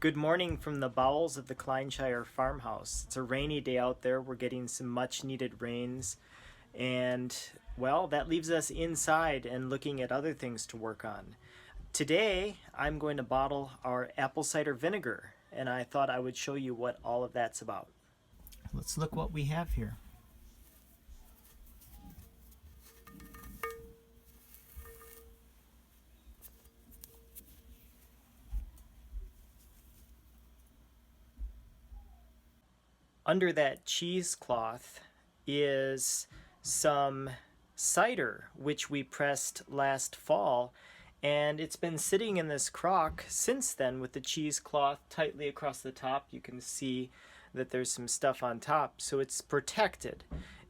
Good morning from the bowels of the Kleinshire farmhouse. It's a rainy day out there. We're getting some much needed rains. And, well, that leaves us inside and looking at other things to work on. Today, I'm going to bottle our apple cider vinegar. And I thought I would show you what all of that's about. Let's look what we have here. Under that cheesecloth is some cider, which we pressed last fall, and it's been sitting in this crock since then with the cheesecloth tightly across the top. You can see that there's some stuff on top, so it's protected.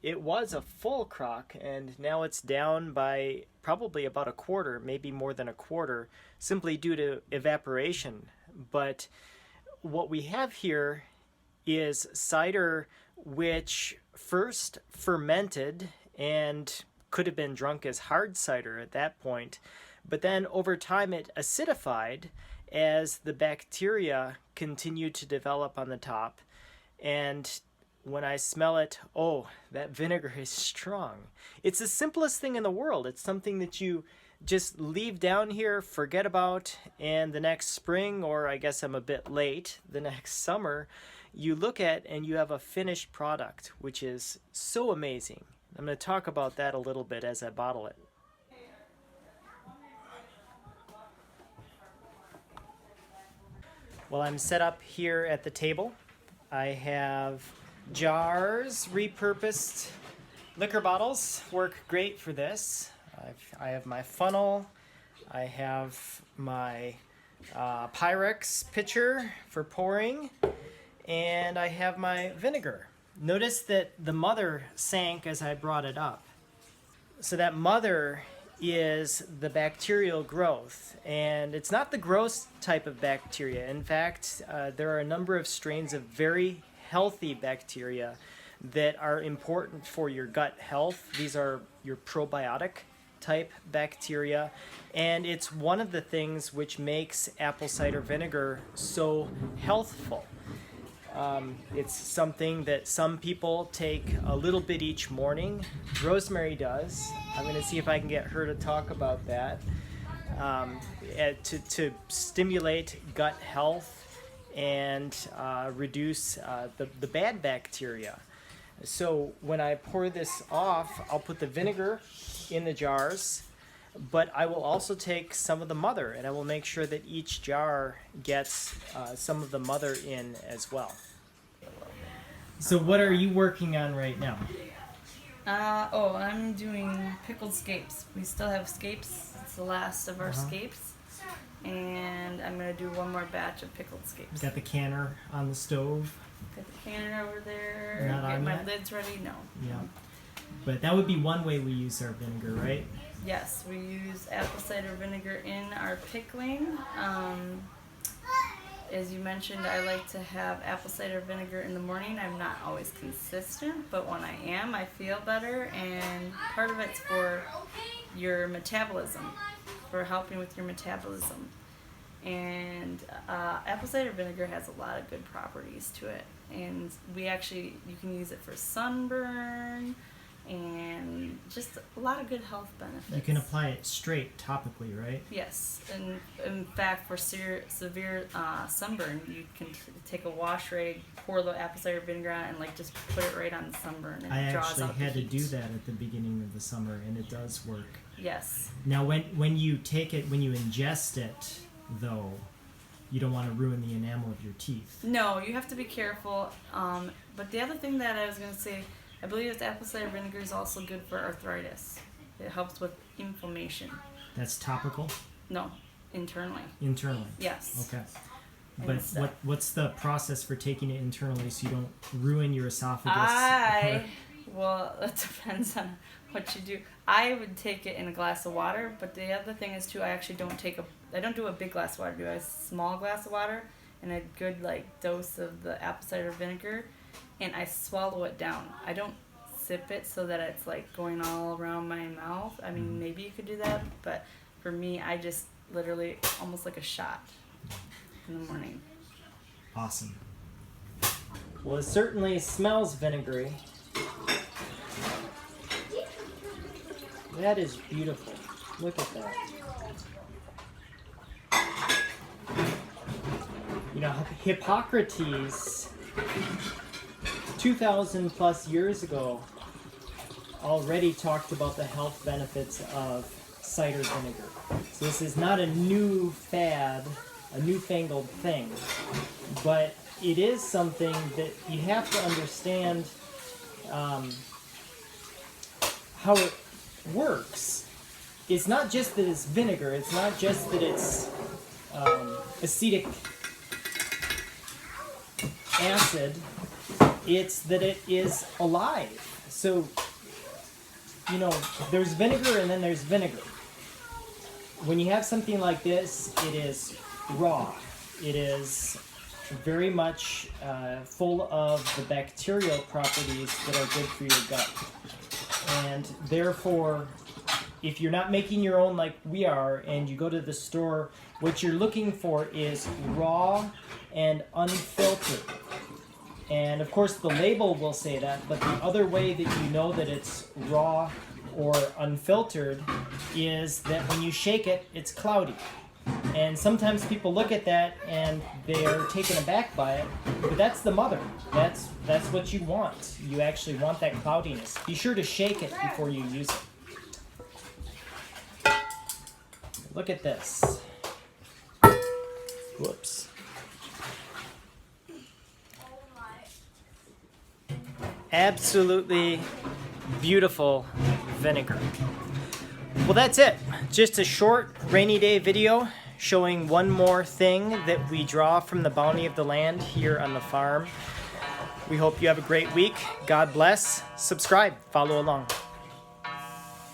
It was a full crock, and now it's down by probably about a quarter, maybe more than a quarter, simply due to evaporation. But what we have here is cider which first fermented and could have been drunk as hard cider at that point, but then over time it acidified as the bacteria continued to develop on the top. And when I smell it, oh, that vinegar is strong. It's the simplest thing in the world. It's something that you just leave down here, forget about, and the next spring, or I guess I'm a bit late, the next summer, you look at and you have a finished product, which is so amazing. I'm going to talk about that a little bit as I bottle it. Well, I'm set up here at the table. I have jars, repurposed liquor bottles, work great for this. I have my funnel, I have my Pyrex pitcher for pouring, and I have my vinegar. Notice that the mother sank as I brought it up. So that mother is the bacterial growth, and it's not the gross type of bacteria. In fact, there are a number of strains of very healthy bacteria that are important for your gut health. These are your probiotic type bacteria, and it's one of the things which makes apple cider vinegar so healthful. It's something that some people take a little bit each morning. Rosemary does. I'm going to see if I can get her to talk about that. To stimulate gut health and reduce the bad bacteria. So when I pour this off, I'll put the vinegar in the jars, but I will also take some of the mother, and I will make sure that each jar gets some of the mother in as well. So what are you working on right now? I'm doing pickled scapes. We still have scapes. It's the last of our scapes. And I'm going to do one more batch of pickled scapes. Got the canner on the stove? Got the canner over there. Not on Get my yet? lids ready? No. Yeah. But that would be one way we use our vinegar, right? Yes, we use apple cider vinegar in our pickling. As you mentioned, I like to have apple cider vinegar in the morning. I'm not always consistent, but when I am, I feel better, and part of it's for your metabolism, for helping with your metabolism. And apple cider vinegar has a lot of good properties to it, and you can use it for sunburn and just a lot of good health benefits. You can apply it straight topically, right? Yes, and in fact, for severe sunburn, you can take a wash rag, pour the apple cider vinegar on, and just put it right on the sunburn, and it draws out the heat. I actually had to do that at the beginning of the summer, and it does work. Yes. Now, when you take it, when you ingest it, though, you don't want to ruin the enamel of your teeth. No, you have to be careful. But the other thing that I was going to say, I believe that apple cider vinegar is also good for arthritis. It helps with inflammation. That's topical? No, internally. Internally? Yes. Okay. But what's the process for taking it internally so you don't ruin your esophagus? Well, it depends on what you do. I would take it in a glass of water, but the other thing is too, I don't do a big glass of water. I do a small glass of water and a good dose of the apple cider vinegar, and I swallow it down. I don't sip it so that it's going all around my mouth. I mean, maybe you could do that, but for me, I just literally almost like a shot in the morning. Awesome. Well, it certainly smells vinegary. That is beautiful. Look at that. You know, Hippocrates, 2,000 plus years ago, already talked about the health benefits of cider vinegar. So this is not a new fad, a newfangled thing, but it is something that you have to understand how it works. It's not just that it's vinegar, it's not just that it's acetic acid, it's that it is alive. So, you know, there's vinegar and then there's vinegar. When you have something like this, it is raw. It is very much full of the bacterial properties that are good for your gut. And therefore, if you're not making your own like we are, and you go to the store, what you're looking for is raw and unfiltered. And of course the label will say that, but the other way that you know that it's raw or unfiltered is that when you shake it, it's cloudy. And sometimes people look at that and they're taken aback by it, but that's the mother. That's what you want. You actually want that cloudiness. Be sure to shake it before you use it. Look at this. Whoops. Absolutely beautiful vinegar. Well, that's it. Just a short rainy day video showing one more thing that we draw from the bounty of the land here on the farm. We hope you have a great week. God bless. Subscribe. Follow along.